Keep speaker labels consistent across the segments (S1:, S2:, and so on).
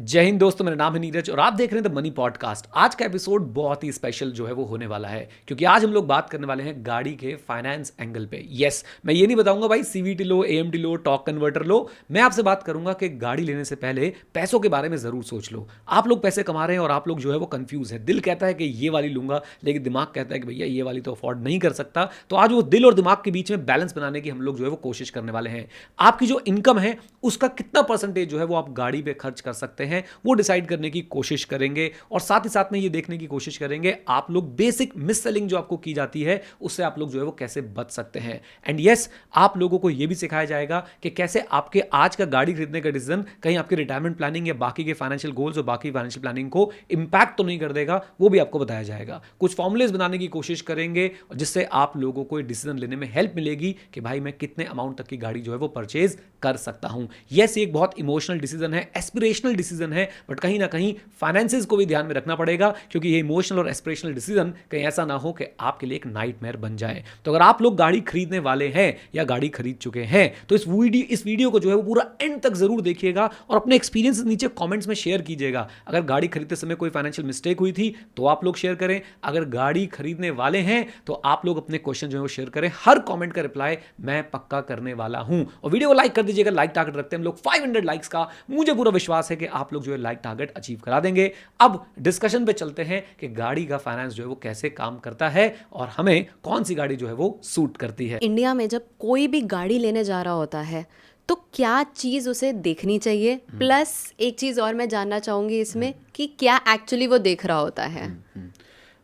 S1: जय हिंद दोस्तों, मेरा नाम है नीरज और आप देख रहे हैं द मनी पॉडकास्ट। आज का एपिसोड बहुत ही स्पेशल जो है वो होने वाला है, क्योंकि आज हम लोग बात करने वाले हैं गाड़ी के फाइनेंस एंगल पे। यस, मैं ये नहीं बताऊंगा भाई सीवीटी लो, एएमटी लो, टॉर्क कन्वर्टर लो। मैं आपसे बात करूंगा कि गाड़ी लेने से पहले पैसों के बारे में जरूर सोच लो। आप लोग पैसे कमा रहे हैं और आप लोग जो है वो कंफ्यूज है। दिल कहता है कि ये वाली लूंगा, लेकिन दिमाग कहता है कि भैया ये वाली तो अफोर्ड नहीं कर सकता। तो आज वो दिल और दिमाग के बीच में बैलेंस बनाने की हम लोग जो है वो कोशिश करने वाले हैं। आपकी जो इनकम है उसका कितना परसेंटेज जो है वो आप गाड़ी पे खर्च कर सकते हैं वो डिसाइड करने की कोशिश करेंगे, और साथ ही साथ में ये देखने की कोशिश करेंगे आप लोग बेसिक मिस सेलिंग जो आपको की जाती है उससे आप लोग जो है वो कैसे बच सकते हैं। एंड यस, आप लोगों को यह भी सिखाया जाएगा कि कैसे आपके आज का गाड़ी खरीदने का डिसीजन कहीं आपके रिटायरमेंट प्लानिंग या बाकी के फाइनेंशियल गोल्स और बाकी फाइनेंशियल प्लानिंग को इंपैक्ट तो नहीं कर देगा, वो भी आपको बताया जाएगा। कुछ फॉर्मुलेज बनाने की कोशिश करेंगे जिससे आप लोगों को डिसीजन लेने में हेल्प मिलेगी कि भाई मैं कितने अमाउंट तक की गाड़ी जो है वो परचेज कर सकता हूं। यस, एक बहुत इमोशनल डिसीजन है, एस्पिरेशनल डिसीजन है, बट कहीं ना कहीं फाइनेंसेस को भी ध्यान में रखना पड़ेगा, क्योंकि ये इमोशनल और एस्पिरेशनल डिसीजन कहीं ऐसा ना हो कि आपके लिए एक नाइटमेयर बन जाए। तो अगर आप लोग गाड़ी खरीदने वाले हैं या गाड़ी खरीद चुके हैं तो इस वीडियो को जो है वो पूरा एंड तक जरूर देखिएगा और अपने एक्सपीरियंस नीचे कमेंट्स में शेयर कीजिएगा। अगर गाड़ी खरीदते समय कोई फाइनेंशियल मिस्टेक हुई थी तो आप लोग शेयर करें। अगर गाड़ी खरीदने वाले हैं तो आप लोग अपने क्वेश्चन जो है वो शेयर करें। हर कमेंट का रिप्लाई मैं पक्का करने वाला हूं। और वीडियो को लाइक कर दीजिएगा। लाइक टारगेट रखते हैं हम लोग 500 लाइक्स का। मुझे पूरा विश्वास है कि आप लोग जो है लाइक टारगेट अचीव करा देंगे। अब डिस्कशन पे चलते हैं कि गाड़ी का फाइनेंस जो है वो कैसे काम करता है और हमें कौन सी गाड़ी जो है वो सूट करती है।
S2: इंडिया में जब कोई भी गाड़ी लेने जा रहा होता है तो क्या चीज़ उसे देखनी चाहिए, प्लस एक चीज़ और मैं जानना चाहूँगी इसमें कि क्या एक्चुअली वो देख रहा होता है।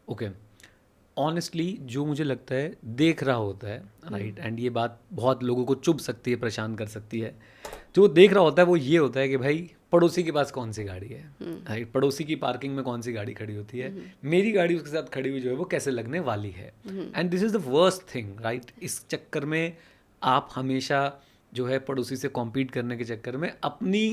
S1: ओके, ऑनेस्टली जो मुझे लगता है देख रहा होता है, राइट, एंड ये बात बहुत लोगों को चुभ सकती है, परेशान कर सकती है। जो देख रहा होता है वो ये होता है कि भाई पड़ोसी के पास कौन सी गाड़ी है, राइट, पड़ोसी की पार्किंग में कौन सी गाड़ी खड़ी होती है, मेरी गाड़ी उसके साथ खड़ी हुई जो है वो कैसे लगने वाली है। And this is the worst thing, right. इस चक्कर में आप हमेशा जो है पड़ोसी से कॉम्पीट करने के चक्कर में अपनी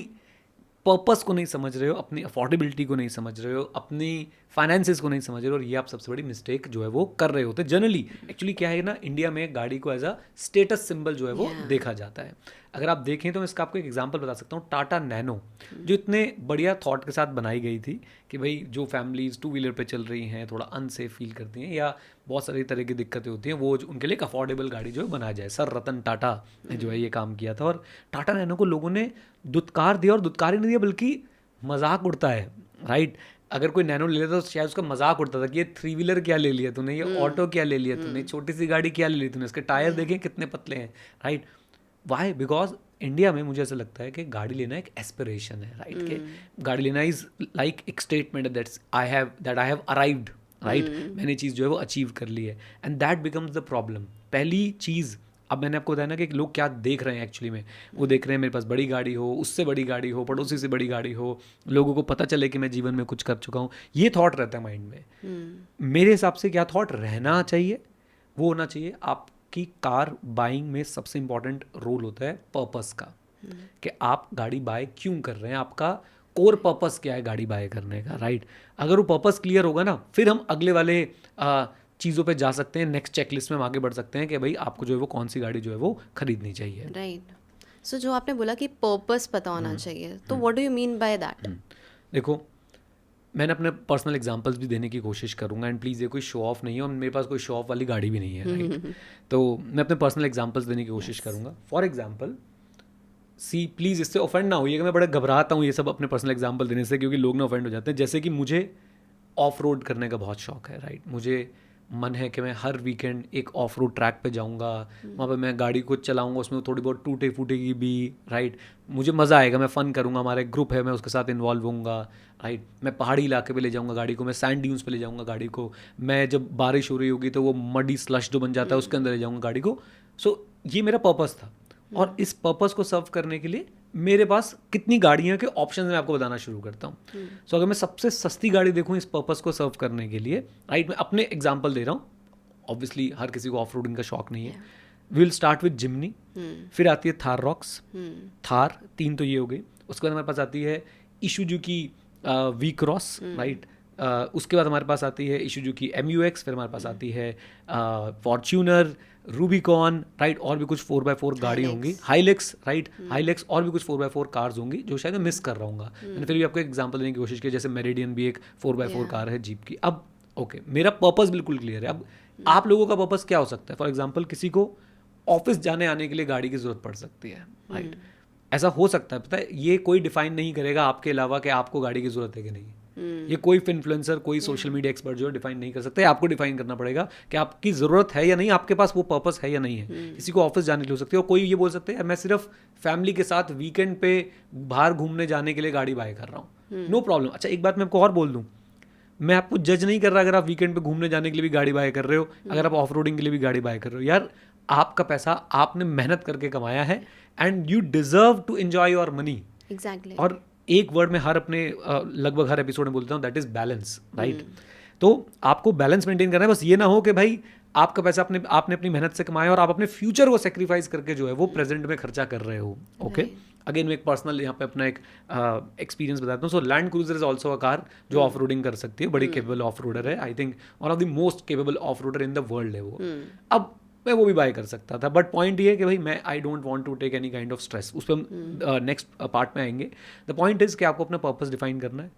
S1: पर्पस को नहीं समझ रहे हो, अपनी अफोर्डेबिलिटी को नहीं समझ रहे हो, अपनी फाइनेंसेस को नहीं समझ रहे हो, और ये आप सबसे बड़ी मिस्टेक जो है वो कर रहे होते हैं। जनरली एक्चुअली क्या है ना, इंडिया में गाड़ी को एज अ स्टेटस सिंबल जो है वो देखा जाता है। अगर आप देखें तो मैं इसका आपको एक एग्जांपल बता सकता हूँ। टाटा नैनो जो इतने बढ़िया थॉट के साथ बनाई गई थी कि भाई जो फैमिलीज टू व्हीलर पे चल रही हैं, थोड़ा अनसेफ फील करती हैं या बहुत सारी तरह की दिक्कतें होती हैं, वो उनके लिए एक अफोर्डेबल गाड़ी जो है बनाया जाए। सर रतन टाटा ने जो है ये काम किया था, और टाटा नैनो को लोगों ने दुत्कार दिया, और दुत्कार ही नहीं दिया बल्कि मजाक उड़ता है, राइट। अगर कोई नैनो ले लेता तो शायद उसका मजाक उड़ता था कि ये 3 व्हीलर क्या ले लिया तूने, ये ऑटो क्या ले लिया तूने, छोटी सी गाड़ी क्या ले ली तूने, इसके टायर देखें कितने पतले हैं, राइट। वाई? बिकॉज इंडिया में मुझे ऐसा लगता है कि गाड़ी लेना एक एस्पिरेशन है, राइट। कि गाड़ी लेना इज लाइक एक statement that I have arrived, right. मैंने चीज़ जो है वो अचीव कर ली है, and that becomes the problem. पहली चीज़, अब मैंने आपको बताया ना कि लोग क्या देख रहे हैं एक्चुअली में, वो देख रहे हैं मेरे पास बड़ी गाड़ी हो, उससे बड़ी गाड़ी हो, पड़ोसी से बड़ी गाड़ी हो, लोगों को पता चले कि मैं जीवन में कुछ कर चुका हूँ। ये थॉट रहता है माइंड में। मेरे हिसाब से क्या थॉट रहना चाहिए, वो होना चाहिए आपकी कार बाइंग में सबसे इंपॉर्टेंट रोल होता है पर्पस का, कि आप गाड़ी बाय क्यों कर रहे हैं, आपका कोर पर्पस क्या है गाड़ी बाय करने का, राइट। अगर वो पर्पस क्लियर होगा ना, फिर हम अगले वाले चीज़ों पे जा सकते हैं, नेक्स्ट चेकलिस्ट में हम आगे बढ़ सकते हैं कि भाई आपको जो है वो कौन सी गाड़ी जो है वो खरीदनी चाहिए,
S2: राइट। सो जो आपने बोला कि पर्पस पता होना चाहिए, तो what do you mean by that?
S1: देखो, मैंने अपने पर्सनल एग्जांपल्स भी देने की कोशिश करूंगा, एंड प्लीज़ ये कोई शो ऑफ नहीं है और मेरे पास कोई शो ऑफ वाली गाड़ी भी नहीं है, राइट। तो मैं अपने पर्सनल एग्जांपल्स देने की कोशिश करूंगा। फॉर एग्जांपल, प्लीज़ इससे ऑफेंड ना होइए कि मैं बड़ा घबराता हूँ ये सब अपने पर्सनल एग्जांपल देने से, क्योंकि लोग ना ऑफेंड हो जाते हैं। जैसे कि मुझे ऑफ रोड करने का बहुत शौक है, राइट। मुझे मन है कि मैं हर वीकेंड एक ऑफ रोड ट्रैक पे जाऊंगा, वहाँ पे मैं गाड़ी को चलाऊंगा, उसमें थोड़ी बहुत टूटे फूटेगी भी, राइट। मुझे मज़ा आएगा, मैं फ़न करूंगा, हमारा एक ग्रुप है, मैं उसके साथ इन्वॉल्व होऊंगा, राइट। मैं पहाड़ी इलाके पे ले जाऊंगा गाड़ी को, मैं सैंड ड्यून्स पे ले जाऊंगा गाड़ी को, मैं जब बारिश हो रही होगी तो वो मडी स्लश जो बन जाता है उसके अंदर ले जाऊंगा गाड़ी को। सो ये मेरा पर्पस था, और इस पर्पस को सर्व करने के लिए मेरे पास कितनी गाड़ियाँ के ऑप्शन मैं आपको बताना शुरू करता हूँ। सो अगर मैं सबसे सस्ती गाड़ी देखूँ इस पर्पस को सर्व करने के लिए, राइट, मैं अपने एग्जांपल दे रहा हूँ, ऑब्वियसली हर किसी को ऑफ रोडिंग का शौक नहीं है। विल स्टार्ट विद जिमनी, फिर आती है थार रॉक्स, थार 3 तो ये हो गई। उसके बाद हमारे पास आती है इशुजू की वी क्रॉस, राइट, उसके बाद हमारे पास आती है इशुजुकी MUX, फिर हमारे पास आती है फॉर्च्यूनर, रूबिकॉन, राइट, और भी कुछ 4x4 गाड़ी होंगी, हाइलेक्स, राइट, हाइलेक्स, और भी कुछ 4x4 कार्स होंगी जो शायद मैं मिस कर रहा हूँ। मैंने फिर भी आपको एग्जांपल देने की कोशिश की, जैसे मेरिडियन भी एक 4x4 कार है जीप की। अब ओके, मेरा पर्पस बिल्कुल क्लियर है। अब आप लोगों का पर्पस क्या हो सकता है? फॉर एग्जाम्पल किसी को ऑफिस जाने आने के लिए गाड़ी की जरूरत पड़ सकती है, राइट, ऐसा हो सकता है। पता है, ये कोई डिफाइन नहीं करेगा आपके अलावा कि आपको गाड़ी की जरूरत है कि नहीं। ये कोई इन्फ्लुएंसर, कोई सोशल मीडिया एक्सपर्ट जो है डिफाइन नहीं कर सकते। आपको डिफाइन करना पड़ेगा कि आपकी ज़रूरत है या नहीं, आपके पास वो पर्पस है या नहीं है। किसी को ऑफिस जाने के लिए हो सकती है, और कोई ये बोल सकते हैं मैं सिर्फ फैमिली के साथ वीकेंड पे बाहर घूमने जाने के लिए गाड़ी बाय कर रहा हूँ, नो प्रॉब्लम। अच्छा, एक बात मैं आपको और बोल दूँ, मैं आपको जज नहीं कर रहा अगर आप वीकेंड पे घूमने जाने के लिए भी गाड़ी बाय कर रहे हो, अगर आप ऑफ रोडिंग के लिए भी गाड़ी बाय कर रहे हो। यार, आपका पैसा आपने मेहनत करके कमाया है, and you deserve to enjoy your money.
S2: Exactly.
S1: और एक वर्ड में हर अपने लगभग हर एपिसोड में बोलता हूँ, दैट इज बैलेंस, राइट। तो आपको बैलेंस मेंटेन करना है। बस ये ना हो कि भाई आपका पैसा आपने अपनी मेहनत से कमाया और आप अपने फ्यूचर को सेक्रीफाइस करके जो है वो प्रेजेंट में खर्चा कर रहे हो। ओके, अगेन मैं एक पर्सनल यहाँ पे अपना एक एक्सपीरियंस बताता हूँ। So land cruiser is also a car जो ऑफ रोडिंग कर सकती है, बड़ी केपेबल ऑफ रोडर है। I think one of the most capable off roader in the world है वो। अब मैं वो भी बाय कर सकता था, बट पॉइंट ये है कि भाई मैं I don't want to take any kind of stress. उस पर हम नेक्स्ट पार्ट में आएंगे। द पॉइंट इज कि आपको अपना पर्पस डिफाइन करना है।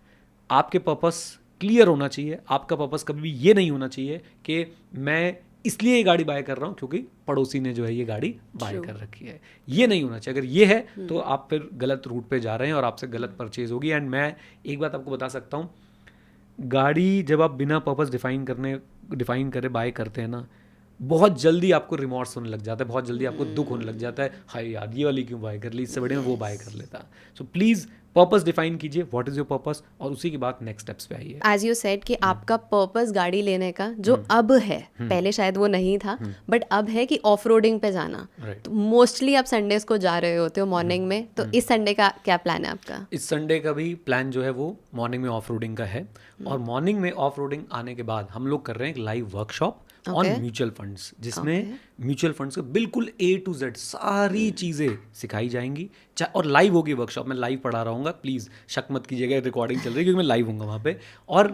S1: आपके पर्पस क्लियर होना चाहिए। आपका पर्पस कभी भी ये नहीं होना चाहिए कि मैं इसलिए ये गाड़ी बाय कर रहा हूँ क्योंकि पड़ोसी ने जो है ये गाड़ी बाय कर रखी है। ये नहीं होना चाहिए। अगर ये है तो आप फिर गलत रूट पे जा रहे हैं और आपसे गलत परचेज होगी। एंड मैं एक बात आपको बता सकता हूँ, गाड़ी जब आप बिना पर्पस डिफाइन करे बाय करते हैं ना, बहुत जल्दी आपको रिमॉर्स होने लग जाता है, बहुत जल्दी आपको दुख होने लग जाता है, हाय यार ये वाली क्यों बाय कर ली, इससे बड़े में वो बाय कर लेता। सो प्लीज़ पर्पस डिफाइन कीजिए, व्हाट इज योर पर्पस, और उसी के बाद नेक्स्ट स्टेप्स पे आइए।
S2: एज यू सेड कि आपका पर्पस गाड़ी लेने का जो अब है, पहले शायद वो नहीं था, बट अब है कि ऑफ रोडिंग पे जाना। तो मोस्टली आप संडेज को जा रहे होते हो मॉर्निंग में, तो इस संडे का क्या प्लान है आपका?
S1: इस संडे का भी प्लान जो है वो मॉर्निंग में ऑफ रोडिंग का है, और मॉर्निंग में ऑफ रोडिंग आने के बाद हम लोग कर रहे हैं एक live workshop on mutual funds, जिसमें म्यूचुअल फंड्स के बिल्कुल A to Z सारी चीज़ें सिखाई जाएंगी। और लाइव होगी वर्कशॉप, मैं लाइव पढ़ा रहा हूँ, प्लीज़ शक मत कीजिएगा, रिकॉर्डिंग चल रही है क्योंकि मैं लाइव हूँगा वहाँ पे। और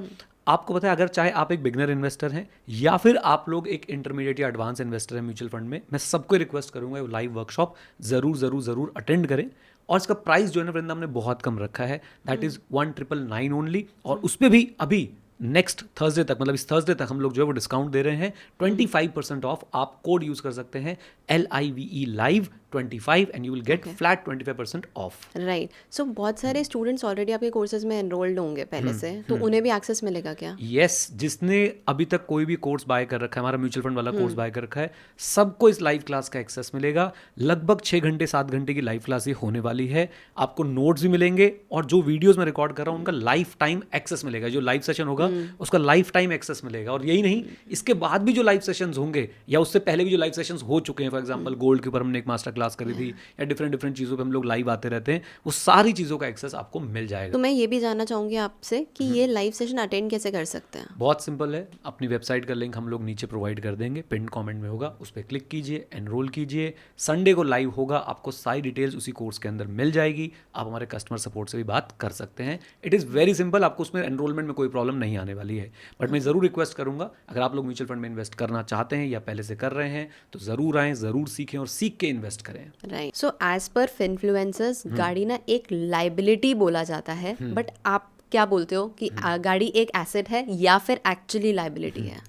S1: आपको पता है, अगर चाहे आप एक बिगनर इन्वेस्टर हैं या फिर आप लोग एक इंटरमीडिएट या एडवांस इन्वेस्टर हैं म्यूचुअल फंड में, मैं सबको रिक्वेस्ट करूँगा लाइव वर्कशॉप ज़रूर अटेंड करें। और इसका प्राइस जो है ना वृंदा, हमने बहुत कम रखा है, दैट इज़ 1999 ओनली। और उस पर भी अभी नेक्स्ट थर्सडे तक, मतलब इस थर्सडे तक हम लोग जो है वो डिस्काउंट दे रहे हैं 25% ऑफ। आप कोड यूज कर सकते हैं LIVE live 25 and you will get flat 25% off.
S2: Right. So बहुत सारे स्टूडेंट्स ऑलरेडी आपके कोर्सेज में एनरोल्ड होंगे पहले से, तो उन्हें भी एक्सेस मिलेगा क्या?
S1: यस, जिसने अभी तक कोई भी कोर्स बाय कर रखा है, हमारा म्यूचुअल फंड वाला कोर्स बाय कर रखा है, सबको इस लाइव क्लास का एक्सेस मिलेगा। लगभग 6 घंटे 7 घंटे की लाइव क्लास ये होने वाली है। आपको नोट्स भी मिलेंगे, और जो वीडियोस मैं रिकॉर्ड कर रहा हूँ उनका लाइफ टाइम एक्सेस मिलेगा। जो लाइव सेशन होगा उसका लाइफ टाइम एक्सेस मिलेगा। और यही नहीं, इसके बाद भी जो लाइव सेशंस होंगे या उससे पहले भी जो लाइव सेशंस हो चुके हैं, फॉर एग्जांपल गोल्ड के ऊपर हमने एक मास्टर क्लास करी थी, या डिफरेंट चीज़ों पे हम लोग लाइव आते रहते हैं, वो सारी चीज़ों का एक्सेस आपको मिल जाएगा।
S2: तो मैं ये भी जानना चाहूँगी आपसे कि ये लाइव सेशन अटेंड कैसे कर सकते हैं?
S1: बहुत सिंपल है, अपनी वेबसाइट का लिंक हम लोग नीचे प्रोवाइड कर देंगे, पिन कमेंट में होगा, उस पर क्लिक कीजिए, एनरोल कीजिए। संडे को लाइव होगा, आपको सारी डिटेल्स उसी कोर्स के अंदर मिल जाएगी। आप हमारे कस्टमर सपोर्ट से भी बात कर सकते हैं। इट इज़ वेरी सिंपल, आपको उसमें एनरोलमेंट में कोई प्रॉब्लम नहीं आने वाली है। बट मैं ज़रूर रिक्वेस्ट करूंगा, अगर आप लोग म्यूचुअल फंड में इन्वेस्ट करना चाहते हैं या पहले से कर रहे हैं, तो ज़रूर आएँ, ज़रूर सीखें और सीख के इन्वेस्ट करें।
S2: Right. So as per finfluencers गाड़ी ना एक लाइबिलिटी बोला जाता है, बट आप क्या बोलते हो कि गाड़ी एक एसेट है या फिर एक्चुअली लाइबिलिटी है?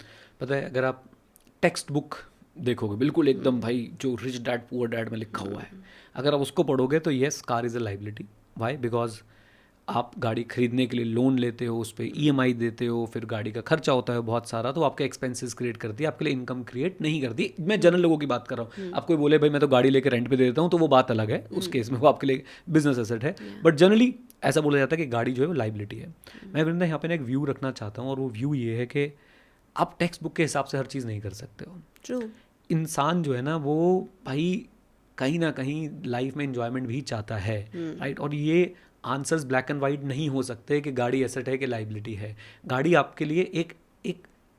S1: पता है, अगर आप टेक्स्ट बुक देखोगे, बिल्कुल एकदम भाई जो रिच डैड पुअर डैड में लिखा हुआ है, अगर आप उसको पढ़ोगे तो yes, car is a liability. Why? Because आप गाड़ी खरीदने के लिए लोन लेते हो, उस पर EMI देते हो, फिर गाड़ी का खर्चा होता है बहुत सारा, तो आपके एक्सपेंसेस क्रिएट करती है, आपके लिए इनकम क्रिएट नहीं करती। मैं जनरल लोगों की बात कर रहा हूँ। आप कोई बोले भाई मैं तो गाड़ी लेकर रेंट पे दे देता हूँ, तो वो बात अलग है, उस केस में वो आपके लिए बिजनेस एसेट है। बट जनरली ऐसा बोला जाता है कि गाड़ी जो है वो लाइबिलिटी है। मैं वृंदा यहाँ पे एक व्यू रखना चाहता हूँ, और वो व्यू ये है कि आप टेक्स्ट बुक के हिसाब से हर चीज़ नहीं कर सकते हो।
S2: ट्रू।
S1: इंसान जो है ना वो भाई कहीं ना कहीं लाइफ में एंजॉयमेंट भी चाहता है, राइट। और ये आंसर्स ब्लैक एंड वाइट नहीं हो सकते कि गाड़ी एसेट है कि लाइबिलिटी है। गाड़ी आपके लिए एक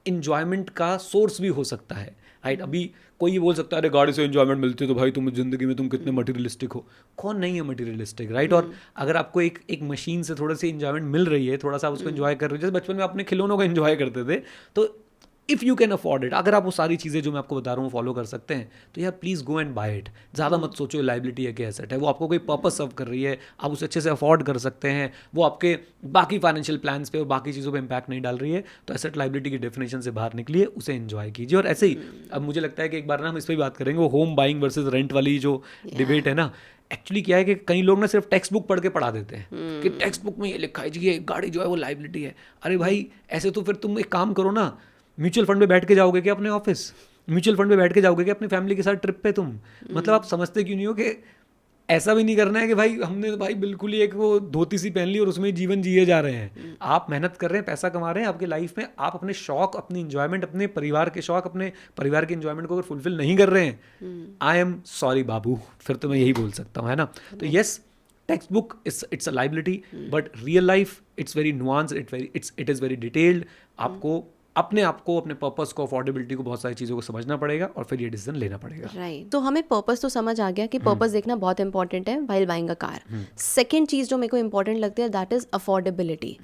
S1: एंजॉयमेंट का सोर्स भी हो सकता है। राइट। अभी कोई ये बोल सकता है अरे गाड़ी से एंजॉयमेंट मिलती है तो भाई तुम जिंदगी में तुम कितने मटीरियलिस्टिक हो। कौन नहीं है मटीरियलिस्टिक, राइट। और अगर आपको एक मशीन से थोड़ी सी एंजॉयमेंट मिल रही है, थोड़ा सा आप उसको एंजॉय कर रहे हो, जैसे बचपन में अपने खिलौनों को एंजॉय करते थे, तो if you can afford it, अगर आप वो सारी चीज़ें जो मैं आपको बता रहा हूँ फॉलो कर सकते हैं, तो यार please go and buy it. ज़्यादा मत सोचो लाइबिलिटी है कि एसेट है, वो आपको कोई पर्पस सर्व कर रही है, आप उसे अच्छे से अफोर्ड कर सकते हैं, वो आपके बाकी फाइनेंशियल प्लान्स पे और बाकी चीज़ों पे इम्पैक्ट नहीं डाल रही है, तो एसेट लाइबिलिटी की डेफिनेशन से बाहर निकलिए, उसे एंजॉय कीजिए। और ऐसे ही अब मुझे लगता है कि एक बार ना हम इस पर भी बात करेंगे, वो होम बाइंग वर्सेज रेंट वाली जो डिबेट है ना। एक्चुअली क्या है कि कई लोग ना सिर्फ टेक्स्ट बुक पढ़ के पढ़ा देते हैं कि टेक्स्ट बुक में ये लिखा है जी ये गाड़ी जो है वो लाइबिलिटी है। अरे भाई ऐसे तो फिर तुम एक काम करो ना, म्यूचुअल फंड में बैठ के जाओगे क्या अपने ऑफिस, म्यूचुअल फंड में बैठ के जाओगे क्या अपनी फैमिली के साथ ट्रिप पे तुम? मतलब आप समझते क्यों नहीं हो कि ऐसा भी नहीं करना है कि भाई हमने भाई बिल्कुल ही एक वो धोती सी पहन ली और उसमें जीवन जिए जा रहे हैं। आप मेहनत कर रहे हैं, पैसा कमा रहे हैं, आपके लाइफ में आप अपने शौक, अपनी इंजॉयमेंट, अपने परिवार के शौक, अपने परिवार के इंजॉयमेंट को अगर फुलफिल नहीं कर रहे हैं, आई एम सॉरी बाबू, फिर तो मैं यही बोल सकता हूँ, है ना। तो yes, text book it's a liability, but real life it's very nuance, it is very detailed. आपको अपने आप को, अपने पर्पस को, अफोर्डेबिलिटी को, बहुत सारी चीज़ों को समझना पड़ेगा और फिर ये डिसीजन लेना पड़ेगा।
S2: राइट। तो हमें पर्पस तो समझ आ गया कि पर्पस देखना बहुत इंपॉर्टेंट है while buying a car. Second चीज़ जो मेरे को इंपॉर्टेंट लगती है दैट इज़ अफोर्डेबिलिटी,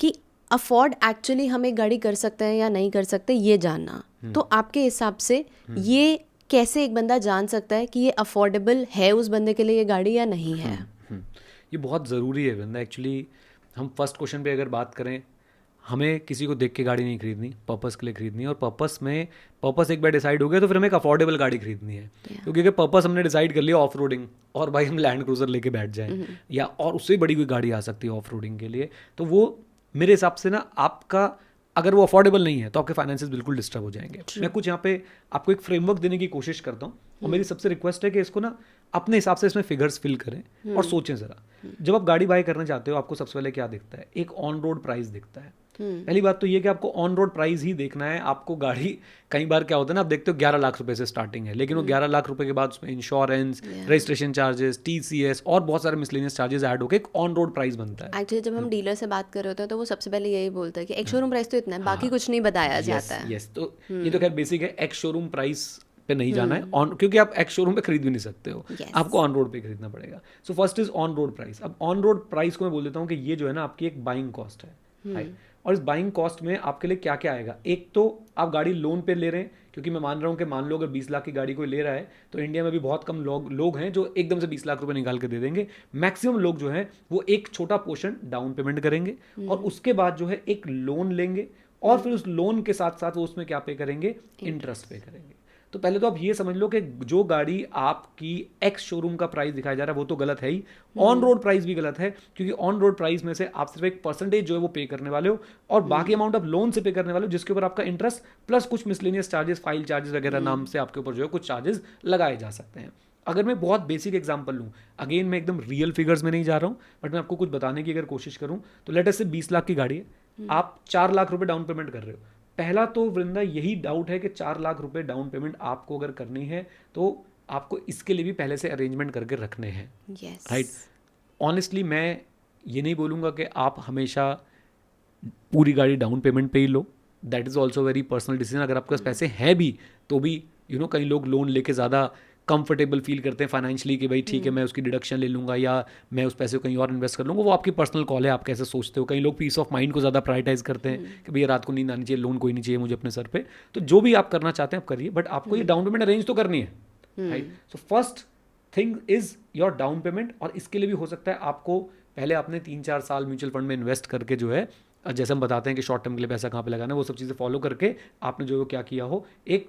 S2: कि अफोर्ड एक्चुअली हम एक गाड़ी कर सकते हैं या नहीं कर सकते ये जानना। तो आपके हिसाब से ये कैसे एक बंदा जान सकता है कि ये अफोर्डेबल है उस बंदे के लिए ये गाड़ी या नहीं है?
S1: ये बहुत ज़रूरी है बंदा। एक्चुअली हम फर्स्ट क्वेश्चन पे अगर बात करें, हमें किसी को देख के गाड़ी नहीं खरीदनी, पर्पस के लिए खरीदनी है। और पर्पस एक बार डिसाइड हो गया तो फिर हमें एक अफोर्डेबल गाड़ी खरीदनी है। क्योंकि अगर पर्पस हमने डिसाइड कर लिया ऑफ रोडिंग, और भाई हम लैंड क्रूजर लेके बैठ जाएं या और उससे बड़ी कोई गाड़ी आ सकती है ऑफ रोडिंग के लिए, तो वो मेरे हिसाब से ना आपका, अगर वो अफोर्डेबल नहीं है तो आपके फाइनेंसेस बिल्कुल डिस्टर्ब हो जाएंगे। मैं कुछ यहाँ पे आपको एक फ्रेमवर्क देने की कोशिश करता हूँ, और मेरी सबसे रिक्वेस्ट है कि इसको ना अपने हिसाब से इसमें फिगर्स फिल करें और सोचें ज़रा। जब आप गाड़ी बाय करना चाहते हो, आपको सबसे पहले क्या दिखता है? एक ऑन रोड प्राइस दिखता है। पहली बात तो ये कि आपको ऑन रोड प्राइस ही देखना है। आपको गाड़ी, कई बार क्या होता है ना, आप देखते हो 11 लाख रुपए से स्टार्टिंग है, लेकिन वो 11 लाख रुपए के बाद उसमें इंश्योरेंस, रजिस्ट्रेशन चार्जेस, TCS और बहुत सारे मिसलेनियस चार्जेस ऐड होकर एक ऑन रोड प्राइस बनता है।
S2: एक्चुअली जब हम डीलर से बात कर रहे होते हैं तो वो सबसे पहले यही बोलता है कि एक्स शोरूम प्राइस तो इतना है, बाकी कुछ नहीं बताया जाता है।
S1: यस, तो ये तो खैर बेसिक है, एक्स शोरूम प्राइस पे नहीं जाना है, ऑन, क्योंकि आप एक्स शोरूम पे खरीद भी नहीं सकते हो, आपको ऑन रोड पे खरीदना पड़ेगा। So first is on road price. अब ऑन रोड प्राइस को मैं बोल देता हूँ कि ये जो है ना आपकी एक बाइंग कॉस्ट है, राइट। और इस बाइंग कॉस्ट में आपके लिए क्या क्या आएगा? एक तो आप गाड़ी लोन पे ले रहे हैं, क्योंकि मैं मान रहा हूँ कि मान लो अगर 20 लाख की गाड़ी कोई ले रहा है तो इंडिया में भी बहुत कम लोग हैं जो एकदम से 20 लाख रुपए निकाल के दे देंगे। मैक्सिमम लोग जो हैं वो एक छोटा पोर्शन डाउन पेमेंट करेंगे और उसके बाद जो है एक लोन लेंगे, और फिर उस लोन के साथ साथ वो उसमें क्या पे करेंगे? इंटरेस्ट पे करेंगे। तो पहले तो आप ये समझ लो कि जो गाड़ी आपकी एक्स शोरूम का प्राइस दिखाया जा रहा है वो तो गलत है ही, ऑन रोड प्राइस भी गलत है, क्योंकि ऑन रोड प्राइस में से आप सिर्फ एक परसेंटेज जो है वो पे करने वाले हो, और बाकी अमाउंट आप लोन से पे करने वाले हो, जिसके ऊपर आपका इंटरेस्ट प्लस कुछ मिसलेनियस चार्जेस, फाइल चार्जेस वगैरह नाम से आपके ऊपर जो है कुछ चार्जेस लगाए जा सकते हैं। अगर मैं बहुत बेसिक एग्जांपल लूँ, अगेन मैं एकदम रियल फिगर्स में नहीं जा रहा हूँ, बट मैं आपको कुछ बताने की अगर कोशिश करूँ तो लेट अस से 20 लाख की गाड़ी है, आप 4 लाख रुपए डाउन पेमेंट कर रहे हो। पहला तो वृंदा यही डाउट है कि 4 लाख रुपए डाउन पेमेंट आपको अगर करनी है तो आपको इसके लिए भी पहले से अरेंजमेंट करके रखने हैं, राइट। ऑनेस्टली मैं ये नहीं बोलूँगा कि आप हमेशा पूरी गाड़ी डाउन पेमेंट पे ही लो, that is also very personal decision. अगर आपके पास पैसे हैं भी तो भी कई लोग लोन लेके ज़्यादा कंफर्टेबल फील करते हैं फाइनेंशियली कि भाई ठीक है मैं उसकी डिडक्शन ले लूँगा या मैं उस पैसे को कहीं और इन्वेस्ट कर लूँगा, वो आपकी पर्सनल कॉल है, आप कैसे सोचते हो। कई लोग पीस ऑफ माइंड को ज़्यादा प्रायोरिटाइज करते हैं कि भैया रात को नींद आनी चाहिए, लोन कोई नहीं चाहिए मुझे अपने सर पे। तो जो भी आप करना चाहते हैं आप करिए, बट आपको ये डाउन पेमेंट अरेंज तो करनी है, right. So first thing is your down payment, और इसके लिए भी हो सकता है आपको पहले आपने 3-4 साल म्यूचुअल फंड में इन्वेस्ट करके जो है, जैसे हम बताते हैं कि शॉर्ट टर्म के लिए पैसा कहाँ पे लगाना है, वो सब चीज़ें फॉलो करके आपने जो क्या किया हो, एक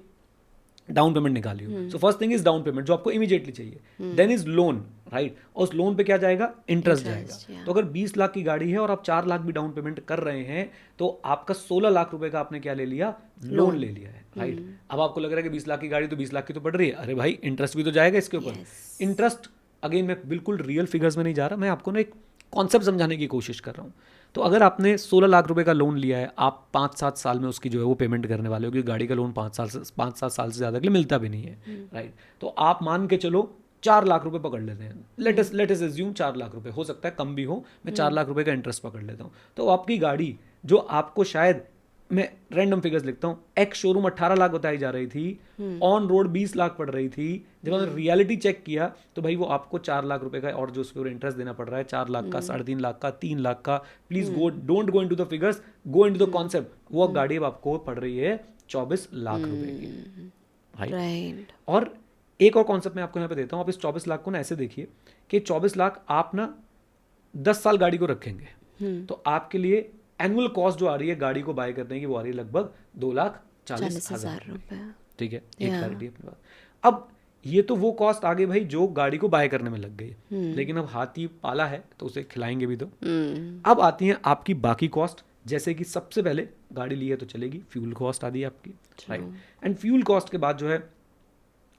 S1: डाउन पेमेंट निकाली हो। So first thing is down payment जो आपको इमीडिएटली चाहिए। Then is loan, right. और उस लोन पे क्या जाएगा? इंटरेस्ट जाएगा। तो अगर 20 लाख की गाड़ी है और आप 4 लाख भी डाउन पेमेंट कर रहे हैं तो आपका 16 लाख रुपए का आपने क्या ले लिया? लोन ले लिया है, राइट। अब आपको लग रहा है कि 20 लाख की गाड़ी तो 20 लाख की तो पड़ रही है, अरे भाई इंटरेस्ट भी तो जाएगा इसके ऊपर। इंटरेस्ट, अगेन मैं बिल्कुल रियल फिगर्स में नहीं जा रहा, मैं आपको ना एक कॉन्सेप्ट समझाने की कोशिश कर रहा हूँ। तो अगर आपने 16 लाख रुपए का लोन लिया है, आप 5-7 साल में उसकी जो है वो पेमेंट करने वाले हो, क्योंकि गाड़ी का लोन 5-7 साल से ज़्यादा के लिए मिलता भी नहीं है, राइट। तो आप मान के चलो 4 लाख रुपए पकड़ लेते हैं, लेट अस अज्यूम 4 लाख रुपए, हो सकता है कम भी हो, मैं 4 लाख रुपए का इंटरेस्ट पकड़ लेता हूँ। तो आपकी गाड़ी जो आपको शायद मैं रैंडम फिगर्स लिखता हूँ, एक्स शोरूम 18 लाख बताई जा रही थी, ऑन रोड 20 लाख पड़ रही थी। जब हमने रियलिटी चेक किया तो भाई वो आपको 4 लाख रुपए का और जो उसके ऊपर इंटरेस्ट देना पड़ रहा है 4 लाख का, 3.5 लाख का, 3 लाख का। Please go, don't go into the figures, go into the concept. वो गाड़ी अब आपको पड़ रही है 24 लाख रुपए की, राइट। और एक और कॉन्सेप्ट मैं आपको यहाँ पे देता हूँ, आप इस 24 लाख को ना ऐसे देखिए कि 24 लाख आप ना 10 साल गाड़ी को रखेंगे तो आपके लिए एनुअल कॉस्ट जो आ रही है गाड़ी को बाय करने की वो आ रही है लगभग 2,40,000 रुपए। ठीक है, एक क्लैरिटी अपने पास। अब ये तो वो कॉस्ट आ गई भाई जो गाड़ी को बाय करने में लग गई, लेकिन अब हाथी पाला है तो उसे खिलाएंगे भी तो। अब आती है आपकी बाकी कॉस्ट, जैसे कि सबसे पहले गाड़ी ली है तो चलेगी, फ्यूल कॉस्ट आती है आपकी, राइट। एंड फ्यूल कॉस्ट के बाद जो है,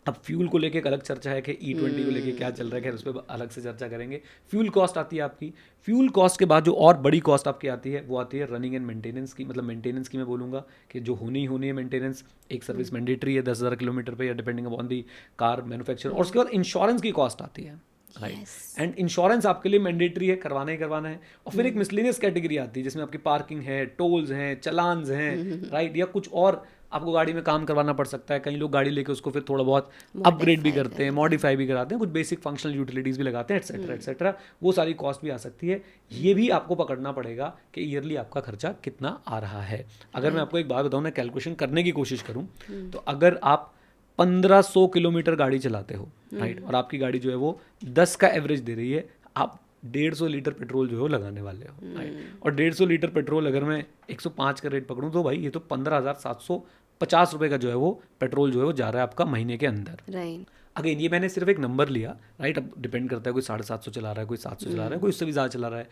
S1: अब फ्यूल को लेके एक अलग चर्चा है कि E20 को लेके क्या चल रहा है, खैर उस पर अलग से चर्चा करेंगे। फ्यूल कॉस्ट आती है आपकी। फ्यूल कॉस्ट के बाद जो और बड़ी कॉस्ट आपकी आती है वो आती है रनिंग एंड मेंटेनेंस की। मतलब मेंटेनेंस की मैं बोलूँगा कि जो होनी ही होनी है मेंटेनेंस, एक सर्विस मैंडेटरी है 10,000 किलोमीटर पे, या depending upon the car manufacture. और उसके बाद इंश्योरेंस की कॉस्ट आती है, राइट। एंड इंश्योरेंस आपके लिए मैंडेटरी है, करवाना ही करवाना है। और फिर एक मिसलेनियस कैटेगरी आती है जिसमें आपकी पार्किंग है, टोल्स हैं, चलान्स हैं, राइट, या कुछ और आपको गाड़ी में काम करवाना पड़ सकता है। कई लोग गाड़ी लेके उसको फिर थोड़ा बहुत अपग्रेड भी करते हैं, मॉडिफाई भी कराते हैं, कुछ बेसिक फंक्शनल यूटिलिटीज भी लगाते हैं, एटसेट्रा एटसेट्रा। वो सारी कॉस्ट भी आ सकती है। ये भी आपको पकड़ना पड़ेगा कि ईयरली आपका खर्चा कितना आ रहा है। अगर मैं आपको एक बात बताऊँ, मैं कैलकुलेशन करने की कोशिश करूँ तो अगर आप 1500 किलोमीटर गाड़ी चलाते हो, राइट, और आपकी गाड़ी जो है वो 10 का एवरेज दे रही है, आप 150 लीटर पेट्रोल जो है वो लगाने वाले हो, राइट। और 150 लीटर पेट्रोल अगर मैं 105 का रेट पकड़ूं तो भाई ये तो 15,750 रुपए का जो है वो पेट्रोल जो है वो जा रहा है आपका महीने के अंदर,
S2: राइट।
S1: अगेन ये मैंने सिर्फ एक नंबर लिया, राइट। अब डिपेंड करता है, कोई 750 चला रहा है, कोई 700 चला रहा है, कोई उससे भी ज़्यादा चला रहा है।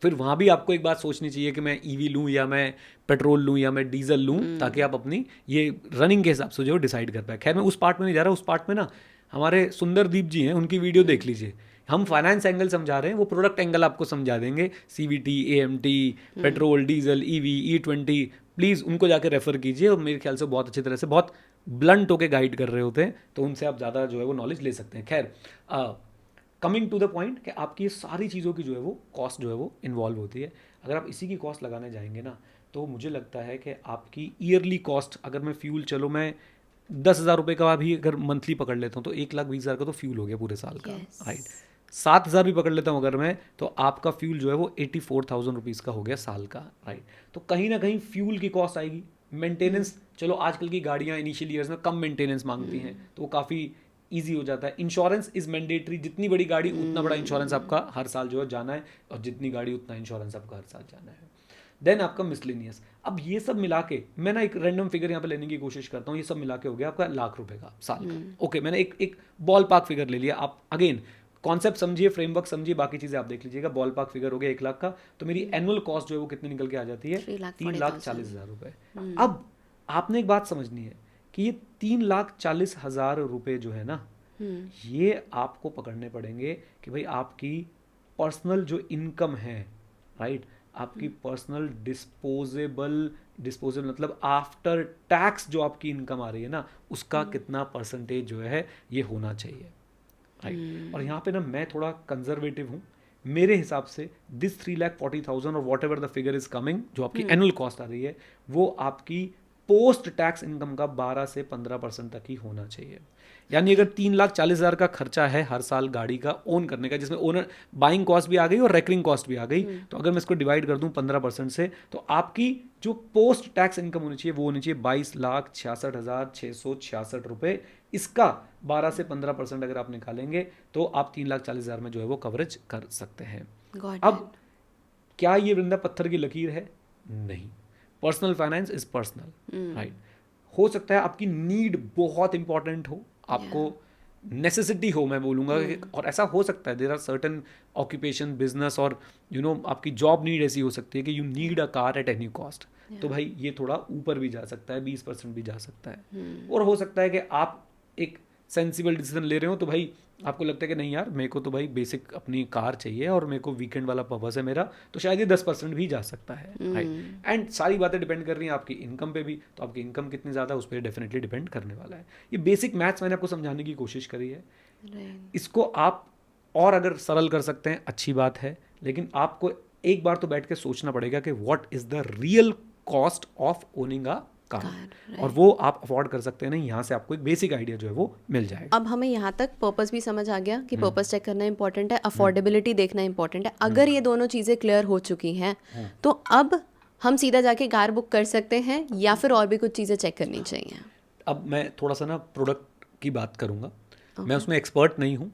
S1: फिर वहाँ भी आपको एक बात सोचनी चाहिए कि मैं ईवी लूँ या मैं पेट्रोल लूँ या मैं डीजल लूँ, ताकि आप अपनी ये रनिंग के हिसाब से जो डिसाइड कर पाए। खैर मैं उस पार्ट में नहीं जा रहा, उस पार्ट में ना हमारे सुंदरदीप जी हैं, उनकी वीडियो देख लीजिए। हम फाइनेंस एंगल समझा रहे हैं, वो प्रोडक्ट एंगल आपको समझा देंगे, CVT, AMT, petrol, diesel, EV, E20। Please उनको जाके रेफर कीजिए, और मेरे ख्याल से बहुत अच्छी तरह से, बहुत ब्लंट होके गाइड कर रहे होते हैं, तो उनसे आप ज़्यादा जो है वो नॉलेज ले सकते हैं। खैर कमिंग टू द पॉइंट कि आपकी सारी चीज़ों की जो है वो कॉस्ट जो है वो इन्वॉल्व होती है। अगर आप इसी की कॉस्ट लगाने जाएंगे ना तो मुझे लगता है कि आपकी ईयरली कॉस्ट, अगर मैं फ्यूल, चलो मैं 10,000 रुपये का भी अगर मंथली पकड़ लेता हूँ तो 1,20,000 का तो फ्यूल हो गया पूरे साल का, राइट। 7,000 भी पकड़ लेता हूँ अगर मैं, तो आपका फ्यूल जो है वो 84,000 रुपीज़ का हो गया साल का, राइट। तो कहीं ना कहीं फ्यूल की कॉस्ट आएगी। मेंटेनेंस, चलो आजकल की गाड़ियाँ इनिशियल ईयर्स में कम मेंटेनेंस मांगती हैं तो वो काफ़ी ईजी हो जाता है। इंश्योरेंस इज मैंडेटरी, जितनी बड़ी गाड़ी उतना बड़ा इंश्योरेंस आपका हर साल जो है जाना है, और जितनी गाड़ी उतना इंश्योरेंस आपका हर साल जाना है। देन आपका मिसलेनियस। अब ये सब मिला के मैं ना एक रैंडम फिगर यहाँ पे लेने की कोशिश करता हूँ, ये सब मिला के हो गया आपका ₹1,00,000 का साल का। ओके, मैंने एक बॉल पार्क फिगर ले लिया। आप अगेन कॉन्सेप्ट समझिए, फ्रेमवर्क समझिए, बाकी चीज़ें आप देख लीजिएगा। बॉल पार्क फिगर हो गया 1,00,000 का, तो मेरी एनुअल कॉस्ट जो है वो कितनी निकल के आ जाती है? 3,40,000 रुपये। अब आपने एक बात समझनी है कि ये 3,40,000 रुपये जो है ना, ये आपको पकड़ने पड़ेंगे कि भाई आपकी पर्सनल जो इनकम है, राइट, आपकी पर्सनल डिस्पोजेबल मतलब आफ्टर टैक्स जो आपकी इनकम आ रही है ना, उसका कितना परसेंटेज जो है ये होना चाहिए, राइट। और यहाँ पे ना मैं थोड़ा कंजर्वेटिव हूँ। मेरे हिसाब से दिस 3,40,000 और what ever the figure is coming, जो आपकी एनुअल कॉस्ट आ रही है, वो आपकी पोस्ट टैक्स इनकम का 12 से 15% तक ही होना चाहिए। यानी अगर 3,40,000 का खर्चा है हर साल गाड़ी का ओन करने का, जिसमें ओनर बाइंग कॉस्ट भी आ गई और रेकरिंग कॉस्ट भी आ गई, तो अगर मैं इसको डिवाइड कर दूं 15% से, तो आपकी जो पोस्ट टैक्स इनकम होनी चाहिए वो होनी चाहिए 22,66,666 रुपये। इसका 12 से 15% अगर आप निकालेंगे तो आप 3,40,000 में जो है वो कवरेज कर सकते हैं। अब क्या ये वृंदा पत्थर की लकीर है? नहीं। Personal finance is personal, right. हो सकता है आपकी नीड बहुत इंपॉर्टेंट हो, आपको नेसेसिटी हो, मैं बोलूँगा, और ऐसा हो सकता है there are certain occupation, business, और आपकी जॉब नीड ऐसी हो सकती है कि you need a car at any cost, तो भाई ये थोड़ा ऊपर भी जा सकता है, 20% भी जा सकता है। और हो सकता है कि आप एक सेंसिबल डिसीजन ले रहे हो, तो भाई आपको लगता है कि नहीं यार, मेरे को तो भाई बेसिक अपनी कार चाहिए और मेरे को वीकेंड वाला पर्पस है मेरा, तो शायद ये 10% भी जा सकता है, राइट। एंड सारी बातें डिपेंड कर रही हैं आपकी इनकम पे भी, तो आपकी इनकम कितनी ज़्यादा उस पर डेफिनेटली डिपेंड करने वाला है। ये बेसिक मैथ्स मैंने आपको समझाने की कोशिश करी है, इसको आप और अगर सरल कर सकते हैं अच्छी बात है, लेकिन आपको एक बार तो बैठ के सोचना पड़ेगा कि what is the real cost of owning a car,
S2: Car,
S1: और वो आप अफोर्ड कर सकते हैं नहीं, यहाँ से आपको एक बेसिक आइडिया जो है वो मिल जाएगा।
S2: अब हमें यहाँ तक पर्पस भी समझ आ गया कि पर्पस चेक करना इंपॉर्टेंट है, अफोर्डेबिलिटी देखना इंपॉर्टेंट है। अगर ये दोनों चीज़ें क्लियर हो चुकी हैं तो अब हम सीधा जाके कार बुक कर सकते हैं या फिर और भी कुछ चीज़ें चेक करनी चाहिए?
S1: अब मैं थोड़ा सा ना प्रोडक्ट की बात करूँगा, मैं उसमें एक्सपर्ट नहीं हूँ,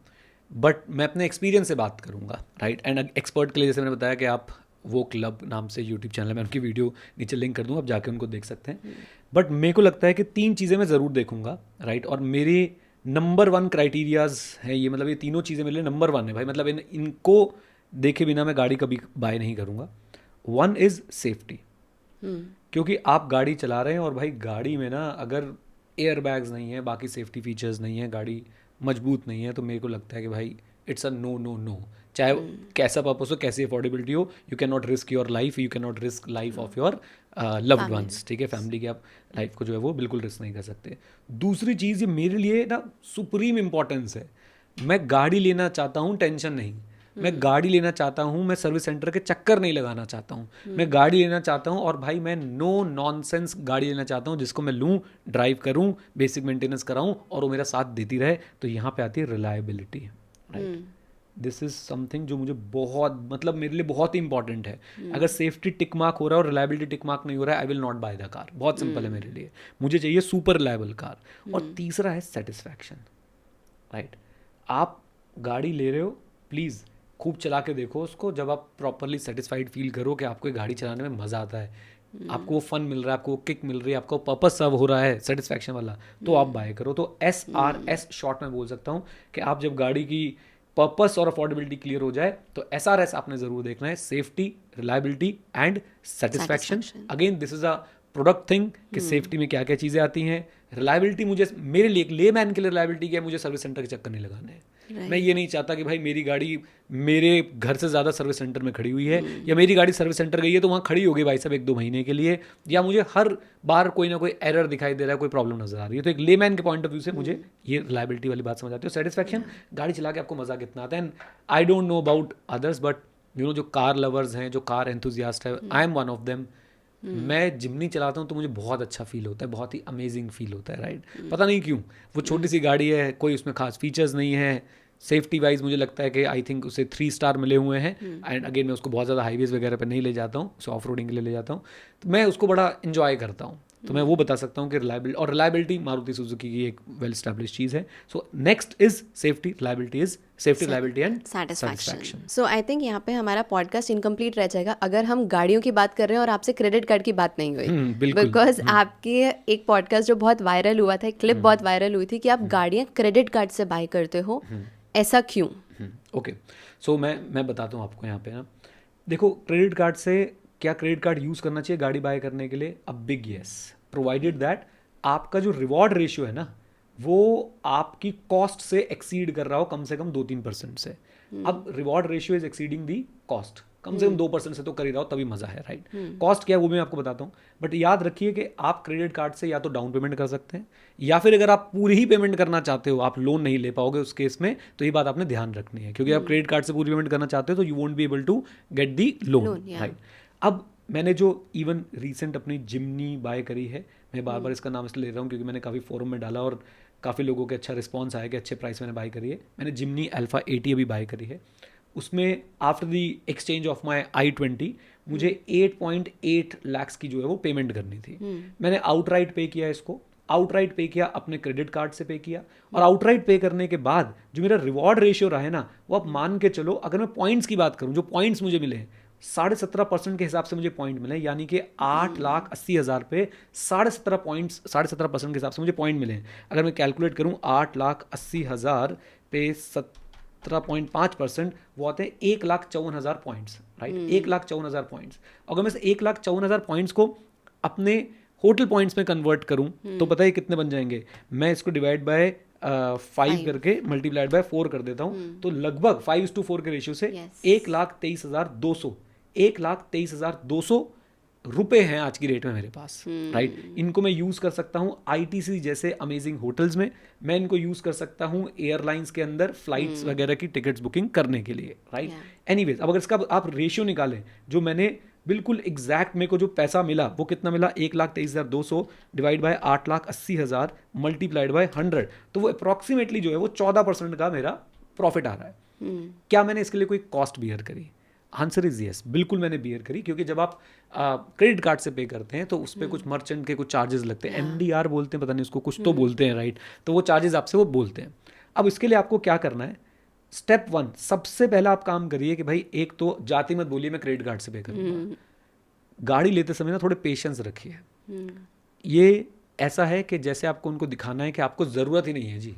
S1: बट मैं अपने एक्सपीरियंस से बात करूँगा, राइट। एंड एक्सपर्ट के लिए जैसे मैंने बताया कि आप वो क्लब नाम से यूट्यूब चैनल है, मैं उनकी वीडियो नीचे लिंक कर दूँ, आप जाके उनको देख सकते हैं। बट मेरे को लगता है कि 3 चीज़ें मैं ज़रूर देखूँगा, राइट। और मेरे नंबर 1 क्राइटेरियाज हैं ये, मतलब ये तीनों चीज़ें मेरे लिए नंबर 1 है भाई, मतलब इनको देखे बिना मैं गाड़ी कभी बाय नहीं करूँगा। 1 इज़ सेफ्टी, क्योंकि आप गाड़ी चला रहे हैं और भाई गाड़ी में ना अगर एयर बैग्स नहीं है, बाकी सेफ्टी फीचर्स नहीं है, गाड़ी मजबूत नहीं है, तो मेरे को लगता है कि भाई it's a no no no. चाहे कैसा पर्पस हो, कैसी अफोर्डेबिलिटी हो, you can not risk your life, you can not risk life of your loved ones, ठीक है। फैमिली की आप लाइफ को जो है वो बिल्कुल रिस्क नहीं कर सकते। दूसरी चीज़, ये मेरे लिए ना सुप्रीम इंपॉर्टेंस है, मैं गाड़ी लेना चाहता हूँ टेंशन नहीं, मैं गाड़ी लेना चाहता हूँ, मैं सर्विस सेंटर के चक्कर नहीं लगाना चाहता हूँ, मैं गाड़ी लेना चाहता हूँ और भाई मैं नो नॉनसेंस गाड़ी लेना चाहता हूँ जिसको मैं लूँ, ड्राइव करूँ, बेसिक मेंटेनेंस कराऊँ और वो मेरा साथ देती रहे। तो यहाँ पे आती है reliability, right. This is something जो मुझे बहुत, मतलब मेरे लिए बहुत ही इंपॉर्टेंट है। अगर सेफ्टी टिक मार्क हो रहा है और रिलायबिलिटी टिक मार्क नहीं हो रहा है, I will not by the car. बहुत सिंपल है मेरे लिए, मुझे चाहिए सुपर रिलायबल कार। और तीसरा है सेटिस्फैक्शन, राइट। आप गाड़ी ले रहे हो, प्लीज़ खूब चला के देखो उसको, जब आप प्रॉपरली सेटिस्फाइड फील करो कि आपको गाड़ी चलाने में मज़ा आता है, आपको वो फन मिल रहा है, आपको वो किक मिल रही है, आपको पर्पस सर्व हो रहा है सेटिस्फैक्शन वाला, तो आप बाय करो। तो SRS शॉर्ट में बोल सकता हूँ कि आप जब गाड़ी की पर्पस और अफोर्डेबिलिटी क्लियर हो जाए तो SRS आपने ज़रूर देखना है, safety, reliability and satisfaction. Again this is a product thing कि सेफ्टी में क्या क्या चीज़ें आती हैं। रिलायबिलिटी मुझे, मेरे लिए एक लेमैन के लिए रिलायबिलिटी क्या है, मुझे सर्विस सेंटर के चक्कर नहीं लगाने हैं। मैं ये नहीं चाहता कि भाई मेरी गाड़ी मेरे घर से ज़्यादा सर्विस सेंटर में खड़ी हुई है, या मेरी गाड़ी सर्विस सेंटर गई है तो वहाँ खड़ी होगी भाई साहब 1-2 महीने के लिए, या मुझे हर बार कोई ना कोई एरर दिखाई दे रहा है, कोई प्रॉब्लम नजर आ रही है। तो एक लेमैन के पॉइंट ऑफ व्यू से मुझे ये रिलायबिलिटी वाली बात समझ आती है। सेटिस्फैक्शन, गाड़ी चला के आपको मज़ा कितना आता है। And I don't know about others, but you know जो कार लवर्स हैं, जो कार एंथुजियास्ट है, I am one of them. मैं जिमनी चलाता हूँ तो मुझे बहुत अच्छा फील होता है, बहुत ही अमेजिंग फील होता है, राइट। पता नहीं क्यों, वो छोटी सी गाड़ी है, कोई उसमें खास फीचर्स नहीं है, सेफ्टी वाइज मुझे लगता है कि आई थिंक उसे 3 स्टार मिले हुए हैं। एंड अगेन मैं उसको बहुत ज़्यादा हाईवेज वगैरह पे नहीं ले जाता हूँ, उसे ऑफ रोडिंग के लिए ले जाता हूँ, तो मैं उसको बड़ा इन्जॉय करता हूँ। तो मैं वो बता सकता हूँ कि रिलायबिलिटी मारुति सुजुकी की एक वेल एस्टैब्लिश चीज़ है। So next is safety, reliability is safety, reliability and
S2: satisfaction. So I think यहाँ पे हमारा पॉडकास्ट इनकम्प्लीट रह जाएगा अगर हम गाड़ियों की बात कर रहे हैं और आपसे क्रेडिट कार्ड की बात नहीं हुई, बिकॉज आपके एक पॉडकास्ट जो बहुत वायरल हुआ था, एक क्लिप बहुत वायरल हुई थी कि आप गाड़ियाँ क्रेडिट कार्ड से बाय करते हो, ऐसा क्यों?
S1: ओके, सो मैं बताता हूँ आपको यहाँ पे ना। देखो, क्रेडिट कार्ड से क्या क्रेडिट कार्ड यूज़ करना चाहिए गाड़ी बाय करने के लिए? A big yes, provided that आपका जो रिवॉर्ड रेशियो है ना, वो आपकी कॉस्ट से एक्सीड कर रहा हो कम से कम 2-3% से। अब reward ratio is exceeding the cost, कम से कम 2% से तो कर ही रहा हो, तभी मजा है, राइट। कॉस्ट क्या है वो मैं आपको बताता हूँ, बट याद रखिए कि आप क्रेडिट कार्ड से या तो डाउन पेमेंट कर सकते हैं, या फिर अगर आप पूरी ही पेमेंट करना चाहते हो, आप लोन नहीं ले पाओगे उस केस में, तो ये बात आपने ध्यान रखनी है, क्योंकि आप क्रेडिट कार्ड से पूरी पेमेंट करना चाहते हो तो you won't be able to get the loan, right. अब मैंने जो इवन रिसेंट अपनी जिमनी बाय करी है, मैं बार बार इसका नाम इसलिए ले रहा हूँ क्योंकि मैंने काफ़ी फोरम में डाला और काफ़ी लोगों के अच्छा रिस्पॉन्स आया कि अच्छे प्राइस मैंने बाय करी है। मैंने जिमनी अल्फा 80 अभी बाय करी है। उसमें after the exchange of my i20 मुझे 8.8 लाख की जो है वो पेमेंट करनी थी। मैंने आउटराइट पे किया इसको, आउटराइट पे किया, अपने क्रेडिट कार्ड से पे किया, और आउटराइट पे करने के बाद जो मेरा रिवॉर्ड रेशियो रहा है ना, वो आप मान के चलो, अगर मैं पॉइंट्स की बात करूं, जो पॉइंट्स मुझे मिले 17.5% के हिसाब से मुझे पॉइंट मिले, यानी कि 8,80,000 पे 17.5% के हिसाब से मुझे पॉइंट मिले। अगर मैं कैलकुलेट करूं 8,80,000 पे 17.5%, वो आते हैं 1,54,000 पॉइंट्स, राइट। 1,54,000 पॉइंट्स। अगर मैं 1,54,000 पॉइंट्स को अपने होटल पॉइंट्स में कन्वर्ट करूं तो पता है कितने बन जाएंगे? मैं इसको डिवाइड बाय 5 करके मल्टीप्लाइड बाय 4 कर देता हूं, तो लगभग 5:4 के रेशियो से 1,23,200 रुपए हैं आज की डेट में मेरे पास, राइट, इनको मैं यूज़ कर सकता हूँ आईटीसी जैसे अमेजिंग होटल्स में, मैं इनको यूज़ कर सकता हूँ एयरलाइंस के अंदर फ्लाइट्स वगैरह की टिकट्स बुकिंग करने के लिए, राइट। एनीवेज, अब अगर इसका आप रेशियो निकालें, जो मैंने बिल्कुल एग्जैक्ट मेरे को जो पैसा मिला वो कितना मिला, 1,23,200 डिवाइड बाय 8,80,000 मल्टीप्लाइड बाय 100, तो वो अप्रॉक्सीमेटली जो है वो 14% का मेरा प्रॉफिट आ रहा है। क्या मैंने इसके लिए कोई कॉस्ट बियर करी? आंसर इज यस, बिल्कुल मैंने बियर करी, क्योंकि जब आप क्रेडिट कार्ड से पे करते हैं तो उस पर कुछ मर्चेंट के कुछ चार्जेस लगते हैं, एमडीआर बोलते हैं, पता नहीं उसको कुछ तो बोलते हैं, राइट, तो वो चार्जेस आपसे वो बोलते हैं। अब इसके लिए आपको क्या करना है, स्टेप 1 सबसे पहला आप काम करिए कि भाई एक तो जाति मत बोलिए मैं क्रेडिट कार्ड से पे करूँगा, गाड़ी लेते समय ना थोड़े पेशेंस रखिए। ये ऐसा है कि जैसे आपको उनको दिखाना है कि आपको ज़रूरत ही नहीं है जी,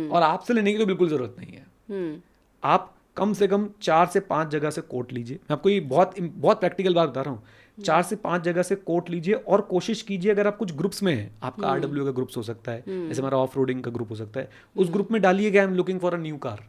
S1: और आपसे लेने की तो बिल्कुल ज़रूरत नहीं है। आप कम से कम 4 से 5 जगह से कोट लीजिए, मैं आपको ये बहुत बहुत प्रैक्टिकल बात बता रहा हूँ, 4 से 5 जगह से कोट लीजिए और कोशिश कीजिए, अगर आप कुछ ग्रुप्स में हैं, आपका आरडब्ल्यू का ग्रुप्स हो सकता है, जैसे हमारा ऑफ रोडिंग का ग्रुप हो सकता है, उस ग्रुप में डालिए कि I am looking for a new car,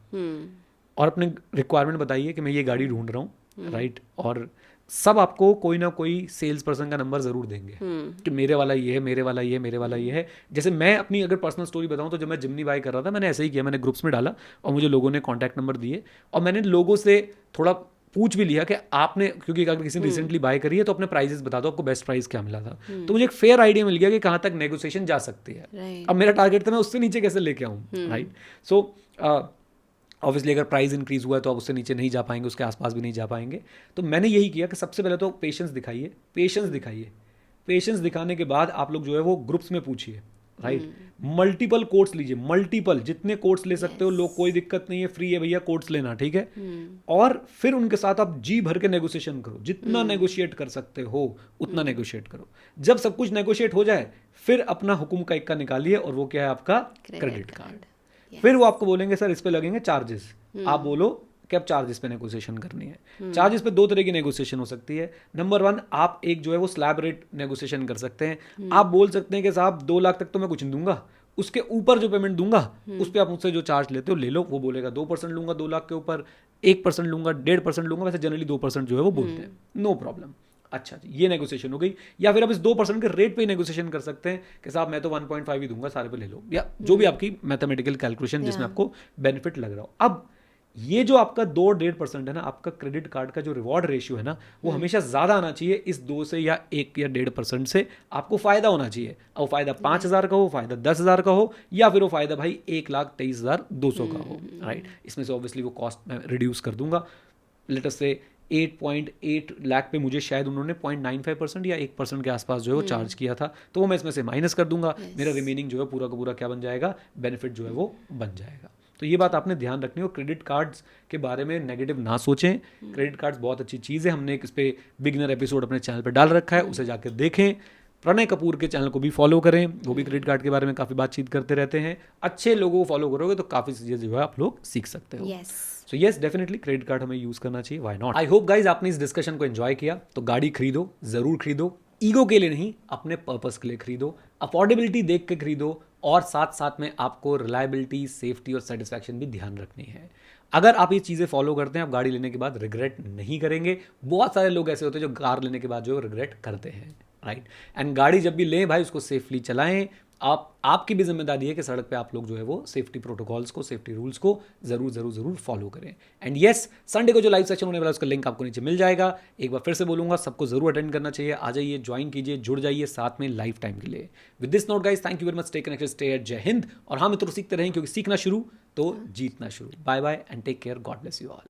S1: और अपने रिक्वायरमेंट बताइए कि मैं ये गाड़ी ढूंढ रहा हूँ, राइट, और सब आपको कोई ना कोई सेल्स पर्सन का नंबर ज़रूर देंगे कि मेरे वाला ये है, मेरे वाला ये है, मेरे वाला ये है। जैसे मैं अपनी अगर पर्सनल स्टोरी बताऊं तो जब मैं जिम्नी बाय कर रहा था, मैंने ऐसे ही किया, मैंने ग्रुप्स में डाला और मुझे लोगों ने कॉन्टैक्ट नंबर दिए, और मैंने लोगों से थोड़ा पूछ भी लिया कि आपने, क्योंकि अगर किसी ने रिसेंटली बाय करी है तो अपने प्राइजेस बता दो, आपको बेस्ट प्राइस क्या मिला था, तो मुझे एक फेयर आइडिया मिल गया कि कहाँ तक नेगोशिएशन जा सकती है। अब मेरा टारगेट था मैं उससे नीचे कैसे लेके आऊँ, राइट। सो ऑब्वियसली अगर प्राइस इंक्रीज हुआ है तो आप उससे नीचे नहीं जा पाएंगे, उसके आसपास भी नहीं जा पाएंगे। तो मैंने यही किया कि सबसे पहले तो पेशेंस दिखाइए, पेशेंस दिखाइए, पेशेंस दिखाने के बाद आप लोग जो है वो ग्रुप्स में पूछिए, राइट, मल्टीपल कोट्स लीजिए, मल्टीपल जितने कोट्स ले सकते हो, लोग कोई दिक्कत नहीं है, फ्री है भैया कोट्स लेना, ठीक है। और फिर उनके साथ आप जी भर के नेगोशिएशन करो, जितना नेगोशिएट कर सकते हो उतना नेगोशिएट करो। जब सब कुछ नेगोशिएट हो जाए फिर अपना हुकुम का इक्का निकालिए, और वो क्या है, आपका क्रेडिट कार्ड। फिर वो आपको बोलेंगे सर इस पे लगेंगे चार्जेस, आप बोलो कि अब चार्जेस पे नेगोशिएशन करनी है। चार्जेस पे 2 तरह की नेगोशिएशन हो सकती है। नंबर 1, आप एक जो है वो स्लैब रेट नेगोशिएशन कर सकते हैं। आप बोल सकते हैं कि साहब 2 लाख तक तो मैं कुछ नहीं दूंगा, उसके ऊपर जो पेमेंट दूंगा उस पर आप मुझसे जो चार्ज लेते हो ले लो। वो बोलेगा 2% लूंगा 2 लाख के ऊपर, 1% लूंगा, 1.5% लूंगा, वैसे जनरली 2% जो है वो बोलते हैं, नो प्रॉब्लम। अच्छा जी, ये नेगोशिएशन हो गई। या फिर आप इस 2% के रेट पे ही नेगोशिएशन कर सकते हैं कि साहब मैं तो 1.5 ही दूंगा, सारे पे ले लो, या जो भी आपकी मैथमेटिकल कैलकुलेशन जिसमें आपको बेनिफिट लग रहा हो। अब ये जो आपका 2-1.5% है ना, आपका क्रेडिट कार्ड का जो रिवॉर्ड रेशियो है ना, वो हमेशा ज़्यादा आना चाहिए इस 2 से या 1 या 1.5% से। आपको फ़ायदा होना चाहिए, अब वो फ़ायदा 5,000 का हो, फ़ायदा 10,000 का हो, या फिर वो फ़ायदा भाई 1,23,200 का हो, राइट। इसमें से ऑब्वियसली वो कॉस्ट मैं रिड्यूस कर दूंगा। लेट अस से 8.8 लाख पे मुझे शायद उन्होंने 0.95% या 1% के आसपास जो है वो चार्ज किया था, तो वो मैं इसमें से माइनस कर दूंगा। मेरा रिमेनिंग जो है पूरा का पूरा क्या बन जाएगा, बेनिफिट जो है वो बन जाएगा। तो ये बात आपने ध्यान रखनी हो, क्रेडिट कार्ड्स के बारे में नेगेटिव ना सोचें। क्रेडिट कार्ड्स बहुत अच्छी चीज़ है, हमने एक इस पर बिगिनर एपिसोड अपने चैनल पर डाल रखा है, उसे जाकर देखें। प्रणय कपूर के चैनल को भी फॉलो करें, वो भी क्रेडिट कार्ड के बारे में काफ़ी बातचीत करते रहते हैं। अच्छे लोगों को फॉलो करोगे तो काफ़ी चीज़ें जो है आप लोग सीख सकते हो। So yes, definitely credit card हमें यूज़ करना चाहिए, why not. I hope guys आपने इस डिस्कशन को एंजॉय किया। तो गाड़ी खरीदो, ज़रूर खरीदो, ईगो के लिए नहीं, अपने पर्पस के लिए खरीदो, अफोर्डेबिलिटी देख के खरीदो, और साथ साथ में आपको रिलायबिलिटी, सेफ्टी और सेटिस्फैक्शन भी ध्यान रखनी है। अगर आप ये चीज़ें फॉलो करते हैं, आप गाड़ी लेने के बाद रिग्रेट नहीं करेंगे। बहुत सारे लोग ऐसे होते हैं जो कार लेने के बाद जो रिग्रेट करते हैं, राइट। एंड गाड़ी जब भी लें भाई उसको सेफली चलाएं। आपकी भी जिम्मेदारी है कि सड़क पे आप लोग जो है वो सेफ्टी प्रोटोकॉल्स को, सेफ्टी रूल्स को जरूर फॉलो करें। एंड यस, संडे को जो लाइव सेशन होने वाला है उसका लिंक आपको नीचे मिल जाएगा। एक बार फिर से बोलूंगा, सबको जरूर अटेंड करना चाहिए। आ जाइए, ज्वाइन कीजिए, जुड़ जाइए साथ में लाइफ टाइम के लिए। With this note guys, thank you very much, stay connected, stay at, जय हिंद। और हाँ मित्रों, सीखते रहें, क्योंकि सीखना शुरू तो जीतना शुरू। Bye bye and take care, God bless you all.